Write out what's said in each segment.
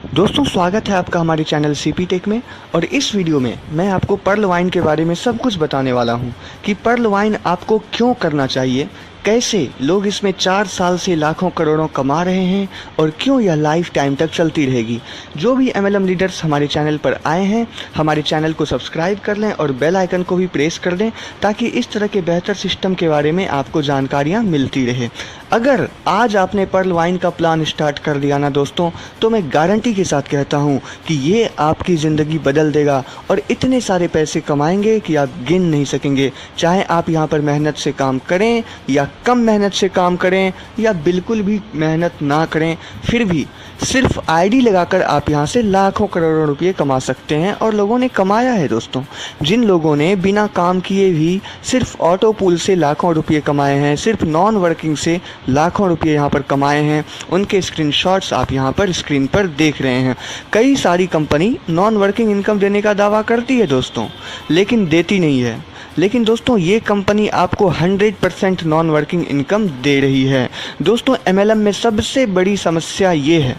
दोस्तों स्वागत है आपका हमारे चैनल सीपी टेक में। और इस वीडियो में मैं आपको पर्ल वाइन के बारे में सब कुछ बताने वाला हूं कि पर्ल वाइन आपको क्यों करना चाहिए, कैसे लोग इसमें 4 साल से लाखों करोड़ों कमा रहे हैं और क्यों यह लाइफ टाइम तक चलती रहेगी। जो भी एमएलएम लीडर्स हमारे चैनल पर आए हैं, हमारे चैनल को सब्सक्राइब कर लें और बेल आइकन को भी प्रेस कर दें ताकि इस तरह के बेहतर सिस्टम के बारे में आपको जानकारियाँ मिलती रहे। अगर आज आपने पर्ल वाइन का प्लान स्टार्ट कर दिया ना दोस्तों, तो मैं गारंटी के साथ कहता हूँ कि ये आपकी ज़िंदगी बदल देगा और इतने सारे पैसे कमाएंगे कि आप गिन नहीं सकेंगे। चाहे आप यहाँ पर मेहनत से काम करें या कम मेहनत से काम करें या बिल्कुल भी मेहनत ना करें, फिर भी सिर्फ आईडी लगाकर आप यहाँ से लाखों करोड़ों रुपये कमा सकते हैं। और लोगों ने कमाया है दोस्तों। जिन लोगों ने बिना काम किए भी सिर्फ ऑटो पूल से लाखों रुपये कमाए हैं, सिर्फ नॉन वर्किंग से लाखों रुपये यहाँ पर कमाए हैं, उनके स्क्रीनशॉट्स आप यहाँ पर स्क्रीन पर देख रहे हैं। कई सारी कंपनी नॉन वर्किंग इनकम देने का दावा करती है दोस्तों, लेकिन देती नहीं है। लेकिन दोस्तों ये कंपनी आपको 100% नॉन वर्किंग इनकम दे रही है। दोस्तों एमएलएम में सबसे बड़ी समस्या ये है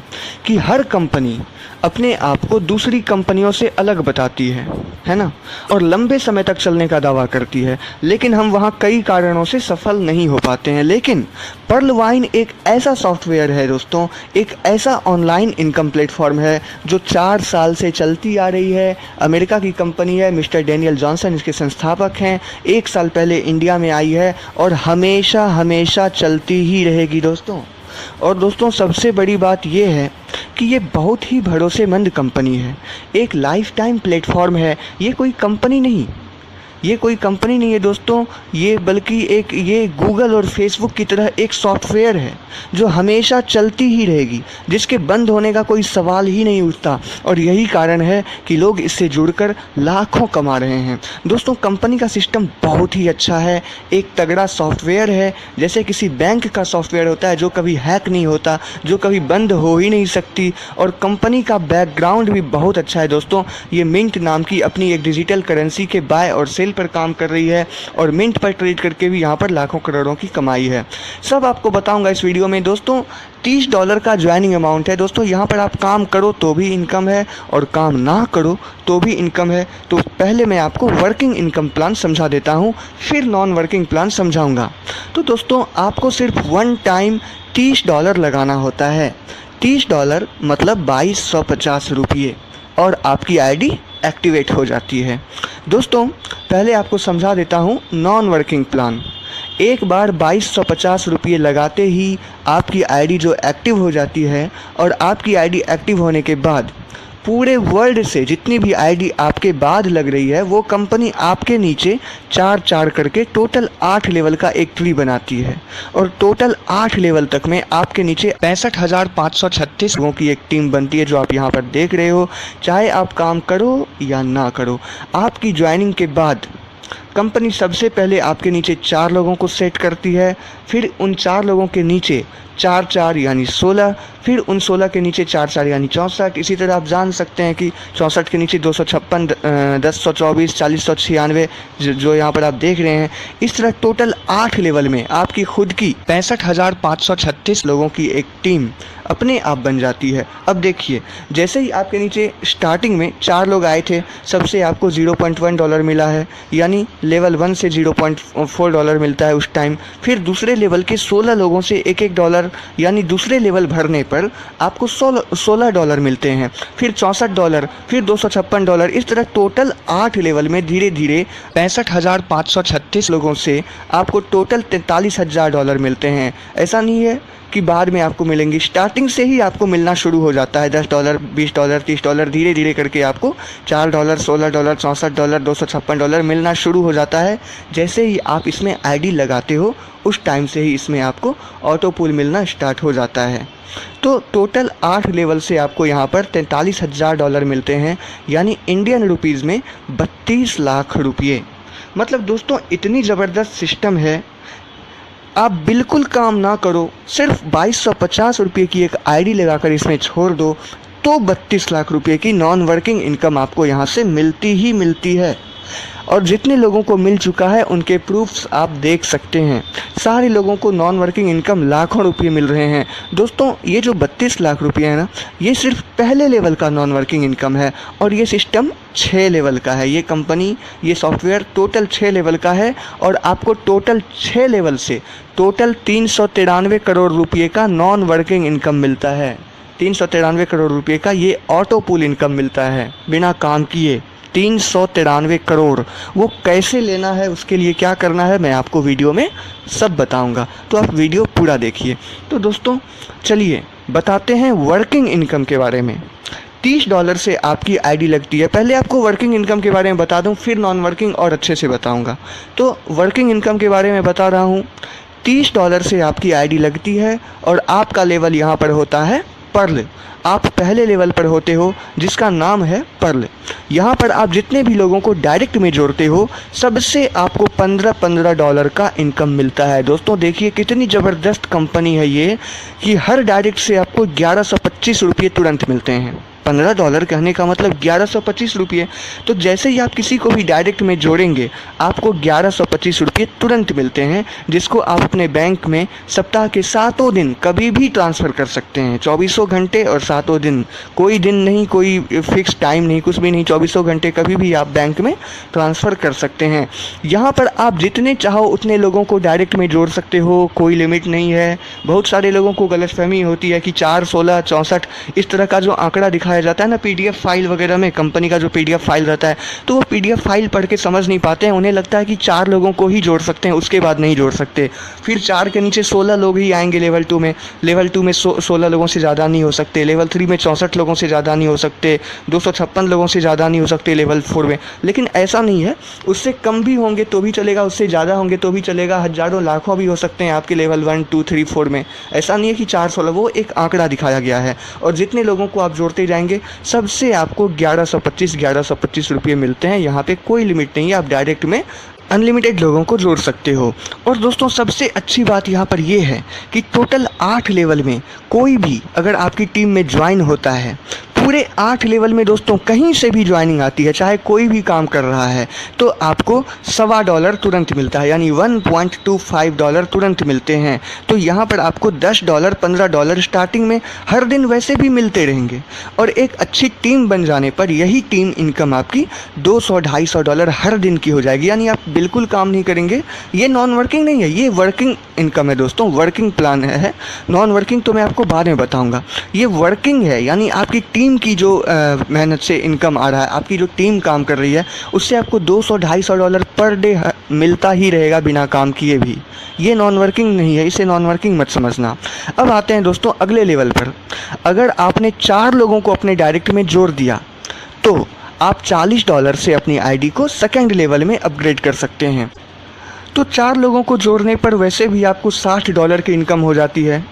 कि हर कंपनी अपने आप को दूसरी कंपनियों से अलग बताती है ना, और लंबे समय तक चलने का दावा करती है, लेकिन हम वहाँ कई कारणों से सफल नहीं हो पाते हैं। लेकिन पर्ल वाइन एक ऐसा सॉफ्टवेयर है दोस्तों, एक ऐसा ऑनलाइन इनकम प्लेटफॉर्म है जो 4 साल से चलती आ रही है। अमेरिका की कंपनी है, मिस्टर डेनियल जॉनसन इसके संस्थापक हैं। 1 साल पहले इंडिया में आई है और हमेशा हमेशा चलती ही रहेगी दोस्तों। और दोस्तों सबसे बड़ी बात यह है कि ये बहुत ही भरोसेमंद कंपनी है, एक लाइफ टाइम प्लेटफॉर्म है। ये कोई कंपनी नहीं है दोस्तों, ये बल्कि ये गूगल और फेसबुक की तरह एक सॉफ्टवेयर है जो हमेशा चलती ही रहेगी, जिसके बंद होने का कोई सवाल ही नहीं उठता। और यही कारण है कि लोग इससे जुड़कर लाखों कमा रहे हैं। दोस्तों कंपनी का सिस्टम बहुत ही अच्छा है, एक तगड़ा सॉफ्टवेयर है, जैसे किसी बैंक का सॉफ्टवेयर होता है जो कभी हैक नहीं होता, जो कभी बंद हो ही नहीं सकती। और कंपनी का बैकग्राउंड भी बहुत अच्छा है दोस्तों। ये मिंट नाम की अपनी एक डिजिटल करेंसी के बाय और सेल पर काम कर रही है और मिंट पर ट्रेड करके भी यहाँ पर लाखों करोड़ों की कमाई है। सब आपको बताऊंगा इस वीडियो में दोस्तों। $30 का ज्वाइनिंग अमाउंट है दोस्तों। यहाँ पर आप काम करो तो भी इनकम है और काम ना करो तो भी इनकम है। तो पहले मैं आपको वर्किंग इनकम प्लान समझा देता हूँ, फिर नॉन वर्किंग प्लान समझाऊंगा। तो दोस्तों आपको सिर्फ वन टाइम $30 लगाना होता है। $30 मतलब 2250 रुपये, और आपकी आईडी एक्टिवेट हो जाती है। दोस्तों पहले आपको समझा देता हूँ नॉन वर्किंग प्लान। एक बार 2250 रुपये लगाते ही आपकी आईडी जो एक्टिव हो जाती है, और आपकी आईडी एक्टिव होने के बाद पूरे वर्ल्ड से जितनी भी आईडी आपके बाद लग रही है, वो कंपनी आपके नीचे 4 करके टोटल 8 लेवल का एक ट्री बनाती है। और टोटल 8 लेवल तक में आपके नीचे 65,536 लोगों की एक टीम बनती है, जो आप यहाँ पर देख रहे हो। चाहे आप काम करो या ना करो, आपकी ज्वाइनिंग के बाद कंपनी सबसे पहले आपके नीचे 4 लोगों को सेट करती है, फिर उन 4 लोगों के नीचे 4 यानी 16, फिर उन 16 के नीचे 4 यानी 64। इसी तरह आप जान सकते हैं कि 64 के नीचे 256, 1024, 4096 जो यहाँ पर आप देख रहे हैं। इस तरह टोटल 8 लेवल में आपकी खुद की 65,536 लोगों की एक टीम अपने आप बन जाती है। अब देखिए, जैसे ही आपके नीचे स्टार्टिंग में 4 लोग आए थे, सबसे आपको $0.1 मिला है, यानी लेवल 1 से $0.4 मिलता है उस टाइम। फिर दूसरे लेवल के 16 लोगों से $1 यानी दूसरे लेवल भरने पर आपको $16 मिलते हैं। फिर $64, फिर $256। इस तरह टोटल 8 लेवल में धीरे धीरे 65,536 लोगों से आपको टोटल $43,000 मिलते हैं। ऐसा नहीं है कि बाद में आपको मिलेंगी, स्टार्टिंग से ही आपको मिलना शुरू हो जाता है। $10, $20, $30 धीरे धीरे करके आपको $4, $16, $64, $256 मिलना शुरू हो जाता है। जैसे ही आप इसमें आईडी लगाते हो, उस टाइम से ही इसमें आपको ऑटो पूल मिलना स्टार्ट हो जाता है। तो टोटल 8 लेवल से आपको यहाँ पर $43,000 मिलते हैं, यानी इंडियन रुपीज़ में 32 लाख रुपये। मतलब दोस्तों इतनी ज़बरदस्त सिस्टम है। आप बिल्कुल काम ना करो, सिर्फ 2250 रुपये की एक आईडी लगाकर इसमें छोड़ दो, तो 32 लाख रुपये की नॉन वर्किंग इनकम आपको यहाँ से मिलती ही मिलती है। और जितने लोगों को मिल चुका है उनके प्रूफ्स आप देख सकते हैं। सारे लोगों को नॉन वर्किंग इनकम लाखों रुपये मिल रहे हैं। दोस्तों ये जो 32 लाख रुपये है ना, ये सिर्फ पहले लेवल का नॉन वर्किंग इनकम है और ये सिस्टम 6 लेवल का है। ये कंपनी, ये सॉफ्टवेयर टोटल 6 लेवल का है और आपको टोटल 6 लेवल से टोटल 393 करोड़ रुपये का नॉन वर्किंग इनकम मिलता है। 393 करोड़ रुपये का ये ऑटो पूल इनकम मिलता है बिना काम किए। 393 करोड़, वो कैसे लेना है, उसके लिए क्या करना है, मैं आपको वीडियो में सब बताऊंगा, तो आप वीडियो पूरा देखिए। तो दोस्तों चलिए बताते हैं वर्किंग इनकम के बारे में। $30 से आपकी आईडी लगती है। पहले आपको वर्किंग इनकम के बारे में बता दूं, फिर नॉन वर्किंग और अच्छे से बताऊंगा। तो वर्किंग इनकम के बारे में बता रहा हूं। $30 से आपकी आईडी लगती है और आपका लेवल यहाँ पर होता है पर्ल। आप पहले लेवल पर होते हो जिसका नाम है पर्ल। यहाँ पर आप जितने भी लोगों को डायरेक्ट में जोड़ते हो सबसे आपको $15 का इनकम मिलता है। दोस्तों देखिए कितनी ज़बरदस्त कंपनी है ये कि हर डायरेक्ट से आपको 1125 रुपये तुरंत मिलते हैं। $15 कहने का मतलब 1125 रुपये। तो जैसे ही आप किसी को भी डायरेक्ट में जोड़ेंगे आपको 1125 रुपये तुरंत मिलते हैं, जिसको आप अपने बैंक में सप्ताह के 7 दिन कभी भी ट्रांसफ़र कर सकते हैं। 24 घंटे और 7 दिन, कोई दिन नहीं, कोई फिक्स टाइम नहीं, कुछ भी नहीं। 24 घंटे कभी भी आप बैंक में ट्रांसफ़र कर सकते हैं। यहाँ पर आप जितने चाहो उतने लोगों को डायरेक्ट में जोड़ सकते हो, कोई लिमिट नहीं है। बहुत सारे लोगों को गलतफहमी होती है कि 4, 16, 64 इस तरह का जो आंकड़ा दिखाया जाता है ना पीडीएफ फाइल वगैरह में, कंपनी का जो पीडीएफ फाइल रहता है, तो वो पीडीएफ फाइल पढ़ के समझ नहीं पाते हैं। उन्हें लगता है कि 4 लोगों को ही जोड़ सकते हैं, उसके बाद नहीं जोड़ सकते। फिर 4 के नीचे 16 लोग ही आएंगे लेवल 2 में। लेवल 2 में 16 लोगों से ज़्यादा नहीं हो सकते। लेवल 3 में 64 लोगों से ज़्यादा नहीं हो सकते। 256 लोगों से ज़्यादा नहीं हो सकते लेवल 4 में। लेकिन ऐसा नहीं है, उससे कम भी होंगे तो भी चलेगा, उससे ज़्यादा होंगे तो भी चलेगा। हज़ारों लाखों भी हो सकते हैं आपके लेवल 1, 2, 3, 4 में। ऐसा नहीं है कि 4, 16, वो एक आंकड़ा दिखाया गया है। और जितने लोगों को आप जोड़ते जाएंगे सबसे आपको 1125 रुपये मिलते हैं। यहाँ पे कोई लिमिट नहीं है, आप डायरेक्ट में अनलिमिटेड लोगों को जोड़ सकते हो। और दोस्तों सबसे अच्छी बात यहाँ पर ये है कि टोटल 8 लेवल में कोई भी अगर आपकी टीम में ज्वाइन होता है, पूरे 8 लेवल में दोस्तों कहीं से भी ज्वाइनिंग आती है, चाहे कोई भी काम कर रहा है, तो आपको $1.25 तुरंत मिलता है, यानी $1.25 तुरंत मिलते हैं। तो यहाँ पर आपको $10, $15 स्टार्टिंग में हर दिन वैसे भी मिलते रहेंगे। और एक अच्छी टीम बन जाने पर यही टीम इनकम आपकी $200-250 हर दिन की हो जाएगी। यानी आप बिल्कुल काम नहीं करेंगे। ये नॉन वर्किंग नहीं है, ये वर्किंग इनकम है दोस्तों, वर्किंग प्लान है। नॉन वर्किंग तो मैं आपको बाद में बताऊँगा। ये वर्किंग है, यानी आपकी टीम की जो मेहनत से इनकम आ रहा है, आपकी जो टीम काम कर रही है, उससे आपको $200-250 पर डे मिलता ही रहेगा बिना काम किए भी। ये नॉन वर्किंग नहीं है, इसे नॉन वर्किंग मत समझना। अब आते हैं दोस्तों अगले लेवल पर। अगर आपने 4 लोगों को अपने डायरेक्ट में जोड़ दिया तो आप $40 से अपनी आईडी को सेकंड लेवल में अपग्रेड कर सकते हैं। तो 4 लोगों को जोड़ने पर वैसे भी आपको $60 की इनकम हो जाती है,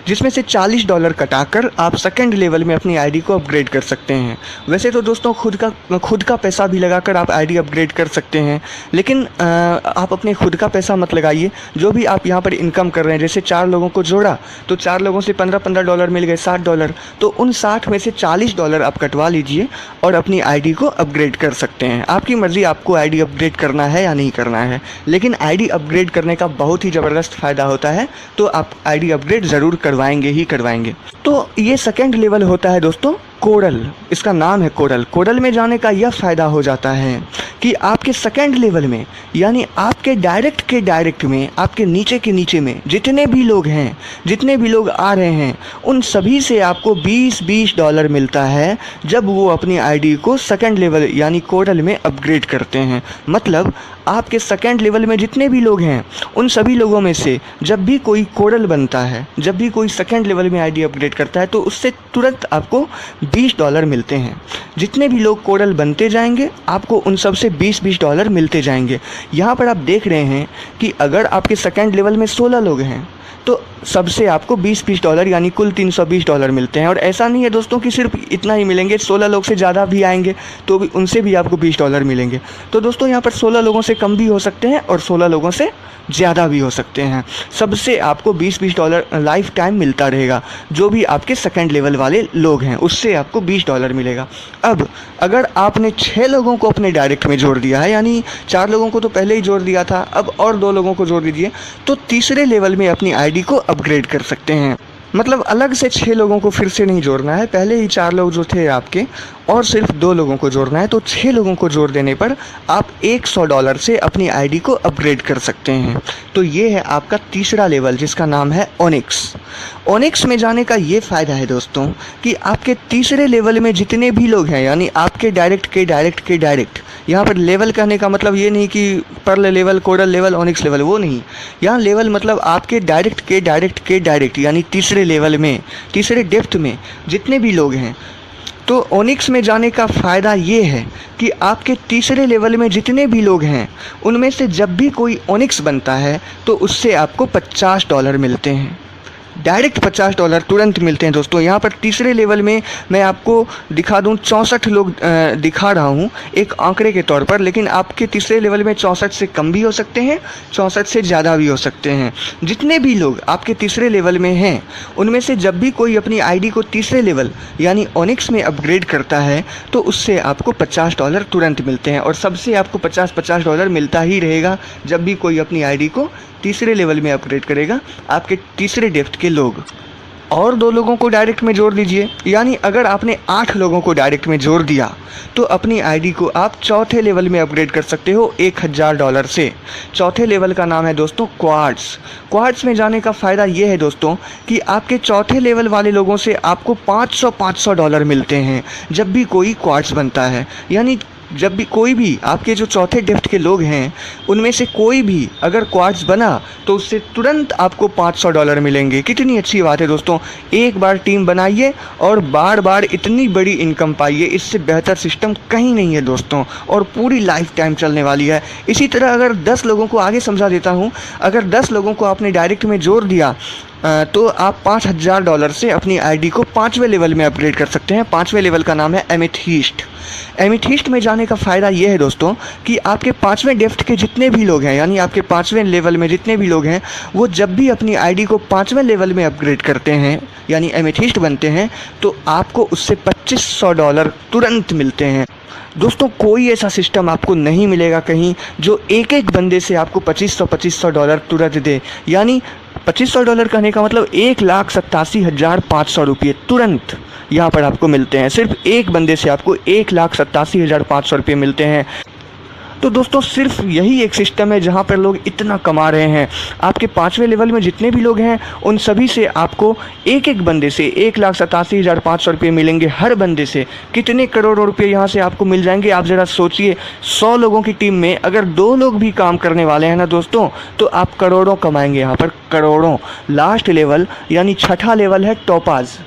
जिसमें से $40 कटाकर आप सेकंड लेवल में अपनी आईडी को अपग्रेड कर सकते हैं। वैसे तो दोस्तों खुद का पैसा भी लगाकर आप आईडी अपग्रेड कर सकते हैं, लेकिन आप अपने खुद का पैसा मत लगाइए। जो भी आप यहाँ पर इनकम कर रहे हैं, जैसे 4 लोगों को जोड़ा तो 4 लोगों से $15-15 मिल गए, $60। तो उन 60 में से $40 आप कटवा लीजिए और अपनी आईडी को अपग्रेड कर सकते हैं। आपकी मर्ज़ी, आपको आईडी अपग्रेड करना है या नहीं करना है, लेकिन आईडी अपग्रेड करने का बहुत ही ज़बरदस्त फ़ायदा होता है। तो आप आईडी अपग्रेड ज़रूर करवाएंगे ही करवाएंगे। तो ये सेकंड लेवल होता है दोस्तों कोरल, इसका नाम है कोरल। कोरल में जाने का यह फ़ायदा हो जाता है कि आपके सेकंड लेवल में, यानी आपके डायरेक्ट में, आपके नीचे के नीचे में जितने भी लोग हैं, जितने भी लोग आ रहे हैं, उन सभी से आपको $20 मिलता है जब वो अपनी आईडी को सेकंड लेवल यानी कोरल में अपग्रेड करते हैं। मतलब आपके सेकंड लेवल में जितने भी लोग हैं, उन सभी लोगों में से जब भी कोई कोरल बनता है, जब भी कोई सेकंड लेवल में आईडी अपग्रेड करता है, तो उससे तुरंत आपको $20 मिलते हैं। जितने भी लोग कोरल बनते जाएंगे आपको उन सब से $20 मिलते जाएंगे। यहाँ पर आप देख रहे हैं कि अगर आपके सेकंड लेवल में 16 लोग हैं तो सबसे आपको $20 यानी कुल $320 मिलते हैं। और ऐसा नहीं है दोस्तों कि सिर्फ इतना ही मिलेंगे, 16 लोग से ज़्यादा भी आएंगे तो भी उनसे भी आपको $20 मिलेंगे। तो दोस्तों यहाँ पर 16 लोगों से कम भी हो सकते हैं और 16 लोगों से ज़्यादा भी हो सकते हैं। सबसे आपको $20 लाइफ टाइम मिलता रहेगा। जो भी आपके सेकंड लेवल वाले लोग हैं उससे आपको $20 मिलेगा। अब अगर आपने 6 लोगों को अपने डायरेक्ट में जोड़ दिया है, यानी 4 लोगों को तो पहले ही जोड़ दिया था, अब और 2 लोगों को जोड़ दीजिए, तो तीसरे लेवल में अपनी आईडी को अपग्रेड कर सकते हैं। मतलब अलग से 6 लोगों को फिर से नहीं जोड़ना है, पहले ही 4 लोग जो थे आपके और सिर्फ 2 लोगों को जोड़ना है। तो 6 लोगों को जोड़ देने पर आप $100 से अपनी आईडी को अपग्रेड कर सकते हैं। तो ये है आपका तीसरा लेवल जिसका नाम है ओनिक्स। ओनिक्स में जाने का ये फ़ायदा है दोस्तों कि आपके तीसरे लेवल में जितने भी लोग हैं, यानी आपके डायरेक्ट, यहाँ पर लेवल कहने का मतलब ये नहीं कि pearl level, coral level, onyx level, वो नहीं। यहाँ लेवल मतलब आपके डायरेक्ट यानी तीसरे लेवल में, तीसरे डेप्थ में जितने भी लोग हैं। तो ओनिक्स में जाने का फ़ायदा ये है कि आपके तीसरे लेवल में जितने भी लोग हैं उनमें से जब भी कोई ओनिक्स बनता है तो उससे आपको $50 मिलते हैं। डायरेक्ट $50 तुरंत मिलते हैं दोस्तों। यहाँ पर तीसरे लेवल में मैं आपको दिखा दूँ 64 लोग दिखा रहा हूँ एक आंकड़े के तौर पर, लेकिन आपके तीसरे लेवल में 64 से कम भी हो सकते हैं, 64 से ज़्यादा भी हो सकते हैं। जितने भी लोग आपके तीसरे लेवल में हैं उनमें से जब भी कोई अपनी आईडी को तीसरे लेवल यानी ओनिक्स में अपग्रेड करता है तो उससे आपको $50 तुरंत मिलते हैं। और सबसे आपको $50 मिलता ही रहेगा जब भी कोई अपनी आईडी को तीसरे लेवल में अपग्रेड करेगा, आपके तीसरे डेप्थ के लोग। और 2 लोगों को डायरेक्ट में जोड़ दीजिए, यानी अगर आपने 8 लोगों को डायरेक्ट में जोड़ दिया तो अपनी आईडी को आप चौथे लेवल में अपग्रेड कर सकते हो $1000 से। चौथे लेवल का नाम है दोस्तों क्वार्ट्स। क्वार्ट्स में जाने का फ़ायदा ये है दोस्तों कि आपके चौथे लेवल वाले लोगों से आपको $500 मिलते हैं जब भी कोई क्वार्ट्स बनता है। यानी जब भी कोई भी आपके जो चौथे डेप्थ के लोग हैं उनमें से कोई भी अगर क्वार्ट्स बना तो उससे तुरंत आपको $500 मिलेंगे। कितनी अच्छी बात है दोस्तों। एक बार टीम बनाइए और बार बार इतनी बड़ी इनकम पाइए, इससे बेहतर सिस्टम कहीं नहीं है दोस्तों, और पूरी लाइफ टाइम चलने वाली है। इसी तरह अगर 10 लोगों को आगे समझा देता हूँ, अगर 10 लोगों को आपने डायरेक्ट में जोड़ दिया तो आप $5000 से अपनी आईडी को 5वें लेवल में अपग्रेड कर सकते हैं। 5वें लेवल का नाम है एमेथिस्ट। एमेथिस्ट में जाने का फ़ायदा ये है दोस्तों कि आपके 5वें डेप्थ के जितने भी लोग हैं, यानी आपके 5वें लेवल में जितने भी लोग हैं, वो जब भी अपनी आईडी को 5वें लेवल में अपग्रेड करते हैं यानी एमेथिस्ट बनते हैं तो आपको उससे $2500 तुरंत मिलते हैं। दोस्तों कोई ऐसा सिस्टम आपको नहीं मिलेगा कहीं जो एक एक बंदे से आपको $2500 तुरंत दे। यानी $2500 कहने का मतलब 1,87,500 रुपये तुरंत यहाँ पर आपको मिलते हैं। सिर्फ एक बंदे से आपको 1,87,500 रुपये मिलते हैं। तो दोस्तों सिर्फ यही एक सिस्टम है जहाँ पर लोग इतना कमा रहे हैं। आपके 5वें लेवल में जितने भी लोग हैं उन सभी से आपको एक एक बंदे से 1,87,500 रुपये मिलेंगे। हर बंदे से कितने करोड़ों रुपये यहाँ से आपको मिल जाएंगे आप ज़रा सोचिए। 100 लोगों की टीम में अगर 2 लोग भी काम करने वाले हैं ना दोस्तों तो आप करोड़ों कमाएंगे यहाँ पर, करोड़ों। लास्ट लेवल यानी छठा लेवल है टोपाज।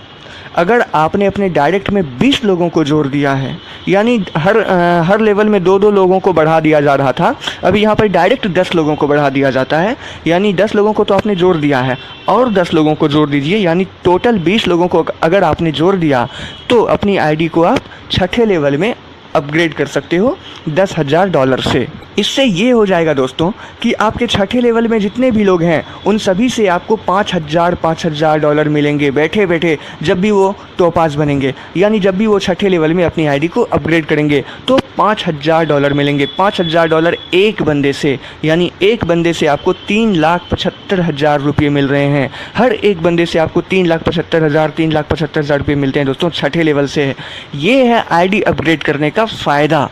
अगर आपने अपने डायरेक्ट में 20 लोगों को जोड़ दिया है, यानी हर लेवल में 2-2 लोगों को बढ़ा दिया जा रहा था, अभी यहाँ पर डायरेक्ट 10 लोगों को बढ़ा दिया जाता है। यानी 10 लोगों को तो आपने जोड़ दिया है और 10 लोगों को जोड़ दीजिए, यानी टोटल 20 लोगों को अगर आपने जोड़ दिया तो अपनी आईडी को आप छठे लेवल में अपग्रेड कर सकते हो $10,000 से। इससे ये हो जाएगा दोस्तों कि आपके छठे लेवल में जितने भी लोग हैं उन सभी से आपको $5,000 मिलेंगे बैठे बैठे जब भी वो टोपाज बनेंगे। यानी जब भी वो छठे लेवल में अपनी आईडी को अपग्रेड करेंगे तो $5,000 मिलेंगे। $5,000 एक बंदे से, यानी एक बंदे से आपको 3,75,000 रुपये मिल रहे हैं। हर एक बंदे से आपको 3,75,000 रुपये मिलते हैं दोस्तों छठे लेवल से। ये है आईडी अपग्रेड करने का फ़ायदा।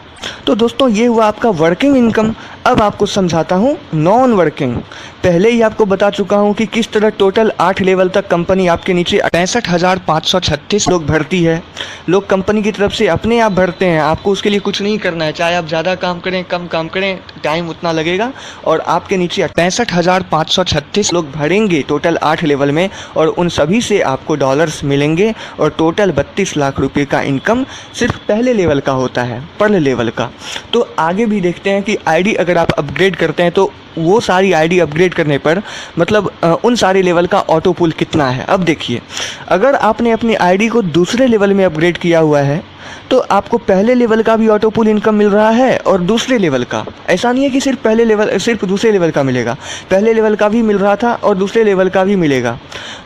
तो दोस्तों ये हुआ आपका वर्किंग इनकम। अब आपको समझाता हूँ नॉन वर्किंग। पहले ही आपको बता चुका हूँ कि किस तरह टोटल 8 लेवल तक कंपनी आपके नीचे 65,536 लोग भरती है। लोग कंपनी की तरफ से अपने आप भरते हैं, आपको उसके लिए कुछ नहीं करना है। चाहे आप ज़्यादा काम करें कम काम करें, टाइम उतना लगेगा और आपके नीचे 65,536 लोग भरेंगे टोटल 8 लेवल में, और उन सभी से आपको डॉलर्स मिलेंगे। और टोटल 32 लाख रुपये का इनकम सिर्फ पहले लेवल का होता है, पर्ल लेवल का। तो आगे भी देखते हैं कि आईडी अगर आप अपग्रेड करते हैं तो वो सारी आईडी अपग्रेड करने पर मतलब उन सारे लेवल का ऑटो पुल कितना है। अब देखिए, अगर आपने अपनी आईडी को दूसरे लेवल में अपग्रेड किया हुआ है तो आपको पहले लेवल का भी ऑटो पुल इनकम मिल रहा है और दूसरे लेवल का। ऐसा नहीं है कि सिर्फ दूसरे लेवल का मिलेगा, पहले लेवल का भी मिल रहा था और दूसरे लेवल का भी मिलेगा।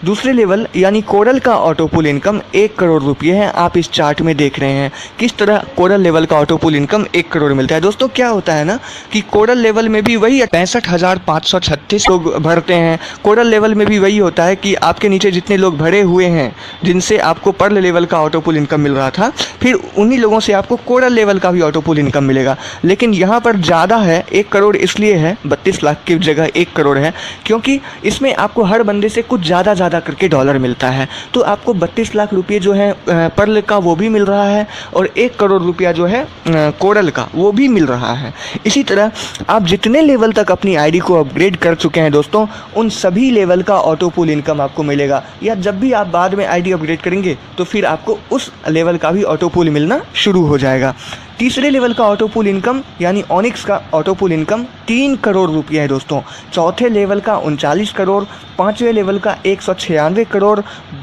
दूसरे लेवल यानी कोरल का ऑटो पुल इनकम 1 करोड़ रुपये है। आप इस चार्ट में देख रहे हैं किस तरह कोरल लेवल का ऑटो पुल इनकम 1 करोड़ मिलता है। दोस्तों क्या होता है ना कि कोरल लेवल में भी वही 65,536 लोग भरते हैं। कोरल लेवल में भी वही होता है कि आपके नीचे जितने लोग भरे हुए हैं जिनसे आपको पर्ल लेवल का ऑटो पुल इनकम मिल रहा था, फिर उन्हीं लोगों से आपको कोरल लेवल का भी ऑटो पुल इनकम मिलेगा। लेकिन यहाँ पर ज़्यादा है, 1 करोड़ इसलिए है, 32 लाख की जगह 1 करोड़ है, क्योंकि इसमें आपको हर बंदे से कुछ ज़्यादा करके डॉलर मिलता है। तो आपको 32 लाख रुपये जो है पर्ल का वो भी मिल रहा है और 1 करोड़ रुपया जो है कोरल का वो भी मिल रहा है। इसी तरह आप जितने लेवल तक अपनी आईडी को अपग्रेड कर चुके हैं दोस्तों, उन सभी लेवल का ऑटो पुल इनकम आपको मिलेगा। या जब भी आप बाद में आईडी अपग्रेड करेंगे तो फिर आपको उस लेवल का भी ऑटो पुल मिलना शुरू हो जाएगा। तीसरे लेवल का ऑटो पुल इनकम यानी ऑनिक्स का ऑटो पुल इनकम 3 करोड़ रुपये है दोस्तों। चौथे लेवल का 39 करोड़, पाँचवें लेवल का 196 करोड़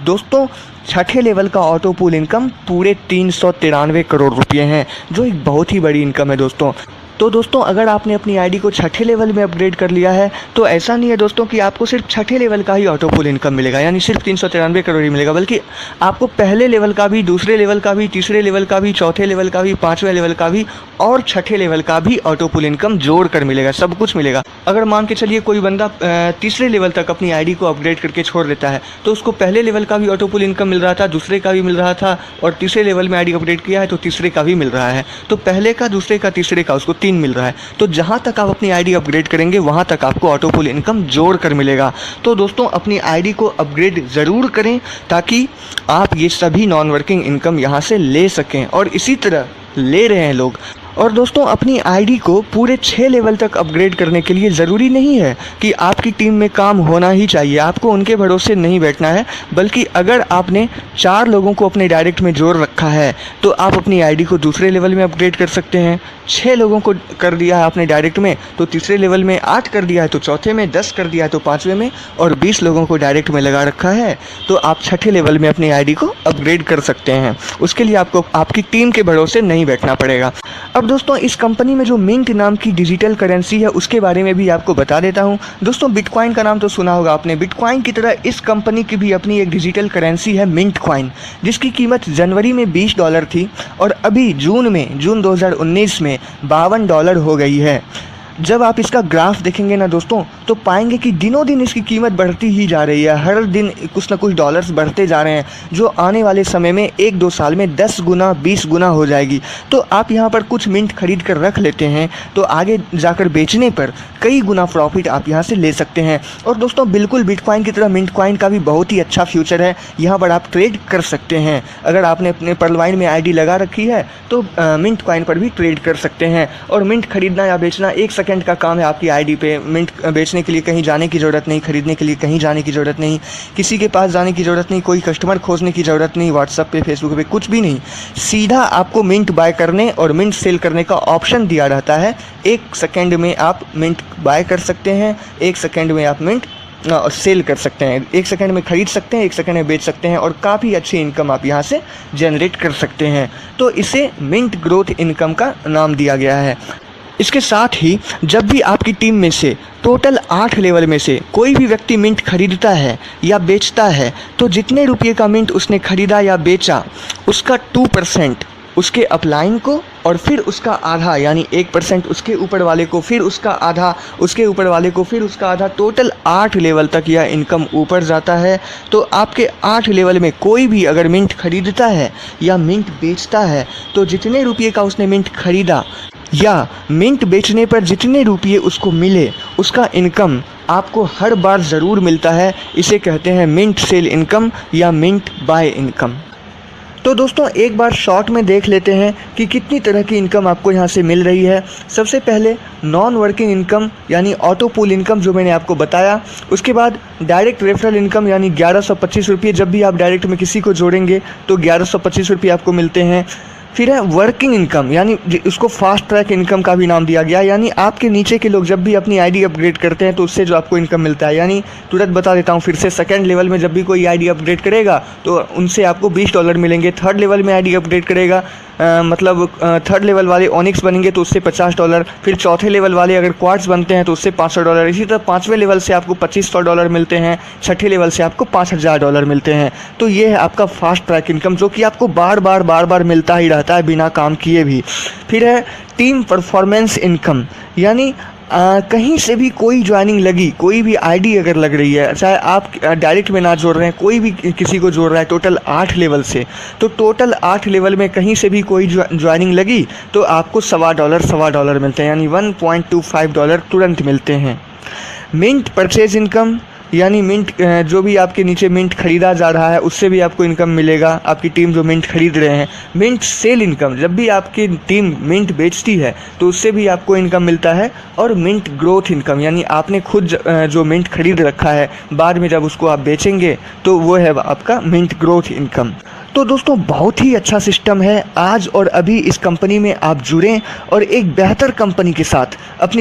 दोस्तों, छठे लेवल का ऑटो पुल इनकम पूरे 393 करोड़ रुपये हैं, जो एक बहुत ही बड़ी इनकम है दोस्तों। तो दोस्तों अगर आपने अपनी आईडी को छठे लेवल में अपग्रेड कर लिया है तो ऐसा नहीं है दोस्तों कि आपको सिर्फ छठे लेवल का ही ऑटो पुल इनकम मिलेगा, यानी सिर्फ 393 करोड़ ही मिलेगा, बल्कि आपको पहले लेवल का भी, दूसरे लेवल का भी, तीसरे लेवल का भी, चौथे लेवल का भी, पाँचवें लेवल का भी और छठे लेवल का भी ऑटो पुल इनकम जोड़ कर मिलेगा, सब कुछ मिलेगा। अगर मान के चलिए कोई बंदा तीसरे लेवल तक अपनी आईडी को अपग्रेड करके छोड़ देता है तो उसको पहले लेवल का भी ऑटो पुल इनकम मिल रहा था, दूसरे का भी मिल रहा था, और तीसरे लेवल में आईडी अपग्रेड किया है तो तीसरे का भी मिल रहा है। तो पहले का, दूसरे का, तीसरे का उसको 3 मिल रहा है। तो जहाँ तक आप अपनी आईडी अपग्रेड करेंगे वहाँ तक आपको ऑटो पुल इनकम जोड़ कर मिलेगा। तो दोस्तों अपनी आईडी को अपग्रेड ज़रूर करें ताकि आप ये सभी नॉन वर्किंग इनकम यहाँ से ले सकें, और इसी तरह ले रहे हैं लोग। और दोस्तों अपनी आईडी को पूरे 6 लेवल तक अपग्रेड करने के लिए ज़रूरी नहीं है कि आपकी टीम में काम होना ही चाहिए, आपको उनके भरोसे नहीं बैठना है, बल्कि अगर आपने 4 लोगों को अपने डायरेक्ट में जोड़ रखा है तो आप अपनी आईडी को दूसरे लेवल में अपग्रेड कर सकते हैं। 6 लोगों को कर दिया है आपने डायरेक्ट में तो तीसरे लेवल में, 8 कर दिया है तो चौथे में, 10 कर दिया है तो पाँचवें में, और 20 लोगों को डायरेक्ट में लगा रखा है तो आप छठे लेवल में अपनी आईडी को अपग्रेड कर सकते हैं। उसके लिए आपको आपकी टीम के भरोसे नहीं बैठना पड़ेगा। अब दोस्तों इस कंपनी में जो मिंट नाम की डिजिटल करेंसी है उसके बारे में भी आपको बता देता हूं। दोस्तों बिटकॉइन का नाम तो सुना होगा आपने। बिटकॉइन की तरह इस कंपनी की भी अपनी एक डिजिटल करेंसी है मिंट कॉइन, जिसकी कीमत जनवरी में $20 थी और अभी जून 2019 में $52 हो गई है। जब आप इसका ग्राफ देखेंगे ना दोस्तों तो पाएंगे कि दिनों दिन इसकी कीमत बढ़ती ही जा रही है, हर दिन कुछ ना कुछ डॉलर्स बढ़ते जा रहे हैं, जो आने वाले समय में 1-2 साल में 10 गुना 20 गुना हो जाएगी। तो आप यहाँ पर कुछ मिंट खरीद कर रख लेते हैं तो आगे जाकर बेचने पर कई गुना प्रॉफिट आप यहाँ से ले सकते हैं। और दोस्तों बिल्कुल बिटकॉइन की तरह मिंट कॉइन का भी बहुत ही अच्छा फ्यूचर है, यहाँ पर आप ट्रेड कर सकते हैं। अगर आपने अपने पर्लवाइन में आईडी लगा रखी है तो मिंट कॉइन पर भी ट्रेड कर सकते हैं। और मिंट खरीदना या बेचना 1 सेकंड का काम है आपकी आईडी पे। मिंट बेचने के लिए कहीं जाने की ज़रूरत नहीं, खरीदने के लिए कहीं जाने की ज़रूरत नहीं, किसी के पास जाने की ज़रूरत नहीं, कोई कस्टमर खोजने की ज़रूरत नहीं, व्हाट्सएप पे, फेसबुक पे कुछ भी नहीं। सीधा आपको मिंट बाय करने और मिंट सेल करने का ऑप्शन दिया रहता है। 1 सेकंड में आप मिंट बाय कर सकते हैं, 1 सेकंड में आप मिंट सेल कर सकते हैं, 1 सेकंड में खरीद सकते हैं, 1 सेकंड में बेच सकते हैं, और काफ़ी अच्छी इनकम आप यहाँ से जनरेट कर सकते हैं। तो इसे मिंट ग्रोथ इनकम का नाम दिया गया है। इसके साथ ही जब भी आपकी टीम में से टोटल 8 लेवल में से कोई भी व्यक्ति मिंट खरीदता है या बेचता है तो जितने रुपये का मिंट उसने खरीदा या बेचा उसका 2% उसके अपलाइन को, और फिर उसका आधा यानी 1% उसके ऊपर वाले को, फिर उसका आधा उसके ऊपर वाले को, फिर उसका आधा, टोटल 8 लेवल तक यह इनकम ऊपर जाता है। तो आपके 8 लेवल में कोई भी अगर मिंट खरीदता है या मिंट बेचता है तो जितने रुपये का उसने मिंट खरीदा या मिंट बेचने पर जितने रुपये उसको मिले उसका इनकम आपको हर बार ज़रूर मिलता है। इसे कहते हैं मिंट सेल इनकम या मिंट बाय इनकम। तो दोस्तों एक बार शॉर्ट में देख लेते हैं कि कितनी तरह की इनकम आपको यहाँ से मिल रही है। सबसे पहले नॉन वर्किंग इनकम यानी ऑटो पुल इनकम जो मैंने आपको बताया, उसके बाद डायरेक्ट रेफरल इनकम यानी 1125 रुपये। जब भी आप डायरेक्ट में किसी को जोड़ेंगे तो 1125 रुपये आपको मिलते हैं। फिर है वर्किंग इनकम, यानी उसको फास्ट ट्रैक इनकम का भी नाम दिया गया। यानी आपके नीचे के लोग जब भी अपनी आईडी अपग्रेड करते हैं तो उससे जो आपको इनकम मिलता है, यानी तुरंत बता देता हूँ फिर से, सेकंड लेवल में जब भी कोई आईडी अपग्रेड करेगा तो उनसे आपको $20 मिलेंगे। थर्ड लेवल में आईडी अपग्रेड करेगा मतलब थर्ड लेवल वाले ऑनिक्स बनेंगे तो उससे $50। फिर चौथे लेवल वाले अगर क्वार्ट्स बनते हैं तो उससे $500। इसी तरह पाँचवें लेवल से आपको $2500 मिलते हैं, छठे लेवल से आपको $5000 मिलते हैं। तो ये है आपका फास्ट ट्रैक इनकम, जो कि आपको बार बार मिलता ही रहता है बिना काम किए भी। फिर है टीम परफॉर्मेंस इनकम, यानी कहीं से भी कोई ज्वाइनिंग लगी, कोई भी आईडी अगर लग रही है, चाहे आप डायरेक्ट में ना जोड़ रहे हैं, कोई भी किसी को जोड़ रहा है टोटल 8 लेवल से, तो टोटल 8 लेवल में कहीं से भी कोई ज्वाइनिंग लगी तो आपको $1.25 मिलते हैं, यानी $1.25 तुरंत मिलते हैं। मिंट परचेज इनकम, यानी मिंट जो भी आपके नीचे मिंट खरीदा जा रहा है उससे भी आपको इनकम मिलेगा, आपकी टीम जो मिंट खरीद रहे हैं। मिंट सेल इनकम, जब भी आपकी टीम मिंट बेचती है तो उससे भी आपको इनकम मिलता है। और मिंट ग्रोथ इनकम, यानी आपने खुद जो मिंट खरीद रखा है बाद में जब उसको आप बेचेंगे तो वो है आपका मिंट ग्रोथ इनकम। तो दोस्तों बहुत ही अच्छा सिस्टम है, आज और अभी इस कंपनी में आप जुड़ें और एक बेहतर कंपनी के साथ अपनी